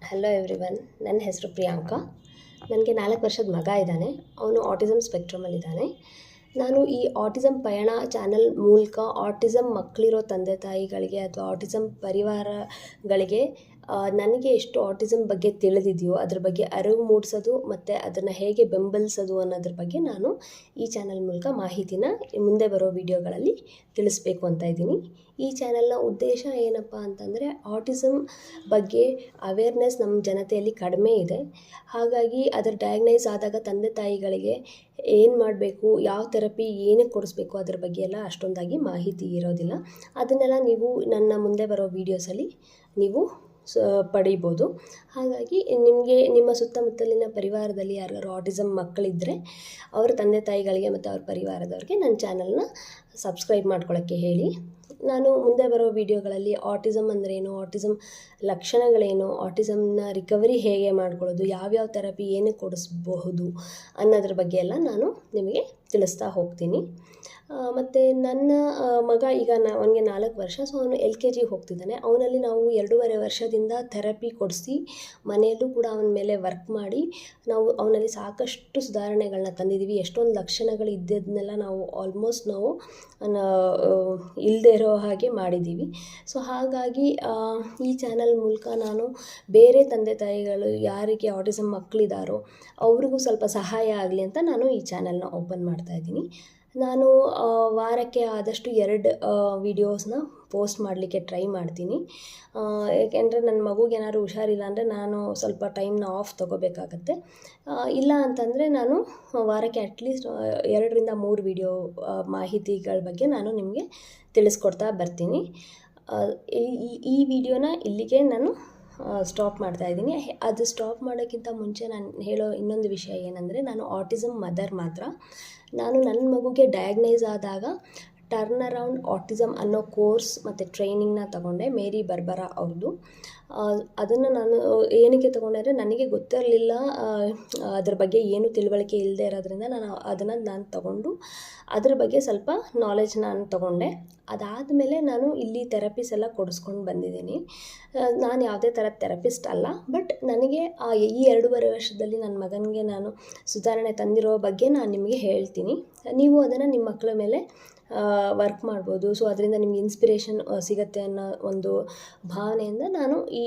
Hello everyone, ನನ್ನ ಹೆಸರು ಪ್ರಿಯಾಂಕಾ. ನನಗೆ 4 ವರ್ಷದ ಮಗ ಇದ್ದಾನೆ. ಅವನು ಆಟಿಸಮ್ ಸ್ಪೆಕ್ಟ್ರಮಲ್ಲಿದ್ದಾನೆ. ನಾನು ಈ ಆಟಿಸಮ್ ಪಯಣ ಚಾನಲ್ ಮೂಲಕ ಆಟಿಸಮ್ ಮಕ್ಕಳಿರೋ ತಂದೆ ತಾಯಿಗಳಿಗೆ ಅಥವಾ ಆಟಿಸಮ್ ಪರಿವಾರಗಳಿಗೆ ನನಗೆ ಎಷ್ಟು ಆಟಿಸಮ್ ಬಗ್ಗೆ ತಿಳಿದಿದೆಯೋ ಅದ್ರ ಬಗ್ಗೆ ಅರಿವು ಮೂಡಿಸೋದು ಮತ್ತು ಅದನ್ನು ಹೇಗೆ ಬೆಂಬಲಿಸೋದು ಅನ್ನೋದ್ರ ಬಗ್ಗೆ ನಾನು ಈ ಚಾನಲ್ ಮೂಲಕ ಮಾಹಿತಿನ ಮುಂದೆ ಬರೋ ವಿಡಿಯೋಗಳಲ್ಲಿ ತಿಳಿಸ್ಬೇಕು ಅಂತ ಇದ್ದೀನಿ. ಈ ಚಾನಲ್ನ ಉದ್ದೇಶ ಏನಪ್ಪ ಅಂತಂದರೆ, ಆಟಿಸಮ್ ಬಗ್ಗೆ ಅವೇರ್ನೆಸ್ ನಮ್ಮ ಜನತೆಯಲ್ಲಿ ಕಡಿಮೆ ಇದೆ. ಹಾಗಾಗಿ ಅದರ ಡಯಾಗ್ನೈಸ್ ಆದಾಗ ತಂದೆ ತಾಯಿಗಳಿಗೆ ಏನು ಮಾಡಬೇಕು, ಯಾವ ಥೆರಪಿ ಏನಕ್ಕೆ ಕೊಡಿಸ್ಬೇಕು ಅದ್ರ ಬಗ್ಗೆ ಎಲ್ಲ ಅಷ್ಟೊಂದಾಗಿ ಮಾಹಿತಿ ಇರೋದಿಲ್ಲ. ಅದನ್ನೆಲ್ಲ ನೀವು ನನ್ನ ಮುಂದೆ ಬರೋ ವೀಡಿಯೋಸಲ್ಲಿ ನೀವು ಪಡೀಬೋದು. ಹಾಗಾಗಿ ನಿಮಗೆ ನಿಮ್ಮ ಸುತ್ತಮುತ್ತಲಿನ ಪರಿವಾರದಲ್ಲಿ ಯಾರು ಆಟಿಸಮ್ ಮಕ್ಕಳಿದ್ದರೆ ಅವರ ತಂದೆ ತಾಯಿಗಳಿಗೆ ಮತ್ತು ಅವ್ರ ಪರಿವಾರದವ್ರಿಗೆ ನನ್ನ ಚಾನಲ್ನ ಸಬ್ಸ್ಕ್ರೈಬ್ ಮಾಡ್ಕೊಳ್ಳೋಕ್ಕೆ ಹೇಳಿ. ನಾನು ಮುಂದೆ ಬರೋ ವೀಡಿಯೋಗಳಲ್ಲಿ ಆಟಿಸಮ್ ಅಂದ್ರೇನು, ಆಟಿಸಮ್ ಲಕ್ಷಣಗಳೇನು, ಆಟಿಸಮ್ನ ರಿಕವರಿ ಹೇಗೆ ಮಾಡ್ಕೊಳ್ಳೋದು, ಯಾವ್ಯಾವ ಥೆರಪಿ ಏನಕ್ಕೆ ಕೊಡಿಸ್ಬಹುದು ಅನ್ನೋದ್ರ ಬಗ್ಗೆ ಎಲ್ಲ ನಾನು ನಿಮಗೆ ತಿಳಿಸ್ತಾ ಹೋಗ್ತೀನಿ. ಮತ್ತು ನನ್ನ ಮಗ ಈಗ ಅವನಿಗೆ 4 ವರ್ಷ. ಸೊ ಅವನು LKG ಹೋಗ್ತಿದ್ದಾನೆ. ಅವನಲ್ಲಿ ನಾವು 2.5 ವರ್ಷದಿಂದ ಥೆರಪಿ ಕೊಡಿಸಿ ಮನೆಯಲ್ಲೂ ಕೂಡ ಅವನ ಮೇಲೆ ವರ್ಕ್ ಮಾಡಿ ನಾವು ಅವನಲ್ಲಿ ಸಾಕಷ್ಟು ಸುಧಾರಣೆಗಳನ್ನ ತಂದಿದ್ದೀವಿ. ಎಷ್ಟೊಂದು ಲಕ್ಷಣಗಳು ಇದ್ದದನ್ನೆಲ್ಲ ನಾವು ಆಲ್ಮೋಸ್ಟ್ ನಾವು ಇಲ್ಲದೆ ಇರೋ ಹಾಗೆ ಮಾಡಿದ್ದೀವಿ. ಸೊ ಹಾಗಾಗಿ ಈ ಚಾನಲ್ ಮೂಲಕ ನಾನು ಬೇರೆ ತಂದೆ ತಾಯಿಗಳು ಯಾರಿಗೆ ಆಟಿಸಮ್ ಮಕ್ಕಳಿದ್ದಾರೋ ಅವ್ರಿಗೂ ಸ್ವಲ್ಪ ಸಹಾಯ ಆಗಲಿ ಅಂತ ನಾನು ಈ ಚಾನಲ್ನ ಓಪನ್ ಮಾಡ್ತಾಯಿದ್ದೀನಿ. ನಾನು ವಾರಕ್ಕೆ ಆದಷ್ಟು 2 ವೀಡಿಯೋಸ್ನ ಪೋಸ್ಟ್ ಮಾಡಲಿಕ್ಕೆ ಟ್ರೈ ಮಾಡ್ತೀನಿ. ಏಕೆಂದರೆ ನನ್ನ ಮಗುಗೆ ಏನಾದ್ರು ಹುಷಾರಿಲ್ಲ ಅಂದರೆ ನಾನು ಸ್ವಲ್ಪ ಟೈಮ್ನ ಆಫ್ ತೊಗೋಬೇಕಾಗತ್ತೆ. ಇಲ್ಲ ಅಂತಂದರೆ ನಾನು ವಾರಕ್ಕೆ ಅಟ್ಲೀಸ್ಟ್ 2ರಿಂದ 3 ವೀಡಿಯೋ ಮಾಹಿತಿಗಳ ಬಗ್ಗೆ ನಾನು ನಿಮಗೆ ತಿಳಿಸ್ಕೊಡ್ತಾ ಬರ್ತೀನಿ. ಈ ವಿಡಿಯೋನ ಇಲ್ಲಿಗೆ ನಾನು ಸ್ಟಾಪ್ ಮಾಡ್ತಾಯಿದ್ದೀನಿ. ಅದು ಸ್ಟಾಪ್ ಮಾಡೋಕ್ಕಿಂತ ಮುಂಚೆ ನಾನು ಹೇಳೋ ಇನ್ನೊಂದು ವಿಷಯ ಏನಂದರೆ, ನಾನು ಆಟಿಸಮ್ ಮದರ್ ಮಾತ್ರ. ನಾನು ನನ್ನ ಮಗುಗೆ ಡಯಾಗ್ನೈಸ್ ಆದಾಗ ಟರ್ನ್ ಅರೌಂಡ್ ಆಟಿಸಮ್ ಅನ್ನೋ ಕೋರ್ಸ್ ಮತ್ತು ಟ್ರೈನಿಂಗ್ನ ತಗೊಂಡೆ, ಮೇರಿ ಬರ್ಬರಾ ಅವ್ರದ್ದು. ಅದನ್ನು ನಾನು ಏನಕ್ಕೆ ತೊಗೊಂಡೆ ಅಂದರೆ, ನನಗೆ ಗೊತ್ತಿರಲಿಲ್ಲ ಅದ್ರ ಬಗ್ಗೆ ಏನು ತಿಳುವಳಿಕೆ ಇಲ್ಲದೆ ಇರೋದ್ರಿಂದ ನಾನು ತೊಗೊಂಡು ಅದ್ರ ಬಗ್ಗೆ ಸ್ವಲ್ಪ ನಾಲೆಜ್ ನಾನು ತೊಗೊಂಡೆ. ಅದಾದಮೇಲೆ ನಾನು ಇಲ್ಲಿ ಥೆರಪೀಸ್ ಎಲ್ಲ ಕೊಡಿಸ್ಕೊಂಡು ಬಂದಿದ್ದೀನಿ. ನಾನು ಯಾವುದೇ ಥರದ ಥೆರಪಿಸ್ಟ್ ಅಲ್ಲ, ಬಟ್ ನನಗೆ ಈ 2.5 ವರ್ಷದಲ್ಲಿ ನನ್ನ ಮಗನಿಗೆ ನಾನು ಸುಧಾರಣೆ ತಂದಿರೋ ಬಗ್ಗೆ ನಾನು ನಿಮಗೆ ಹೇಳ್ತೀನಿ. ನೀವು ಅದನ್ನು ನಿಮ್ಮ ಮಕ್ಕಳ ಮೇಲೆ ವರ್ಕ್ ಮಾಡ್ಬೋದು. ಸೊ ಅದರಿಂದ ನಿಮ್ಗೆ ಇನ್ಸ್ಪಿರೇಷನ್ ಸಿಗುತ್ತೆ ಅನ್ನೋ ಒಂದು ಭಾವನೆಯಿಂದ ನಾನು ಈ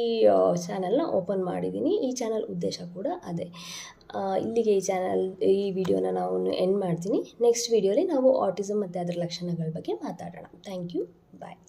ಚಾನಲ್ನ ಓಪನ್ ಮಾಡಿದ್ದೀನಿ. ಈ ಚಾನಲ್ ಉದ್ದೇಶ ಕೂಡ ಅದೇ. ಇಲ್ಲಿಗೆ ಈ ವಿಡಿಯೋನ ನಾವು ಎಂಡ್ ಮಾಡ್ತೀನಿ. ನೆಕ್ಸ್ಟ್ ವಿಡಿಯೋಲಿ ನಾವು ಆಟಿಸಮ್ ಮತ್ತು ಅದರ ಲಕ್ಷಣಗಳ ಬಗ್ಗೆ ಮಾತಾಡೋಣ. Thank you. ಬಾಯ್.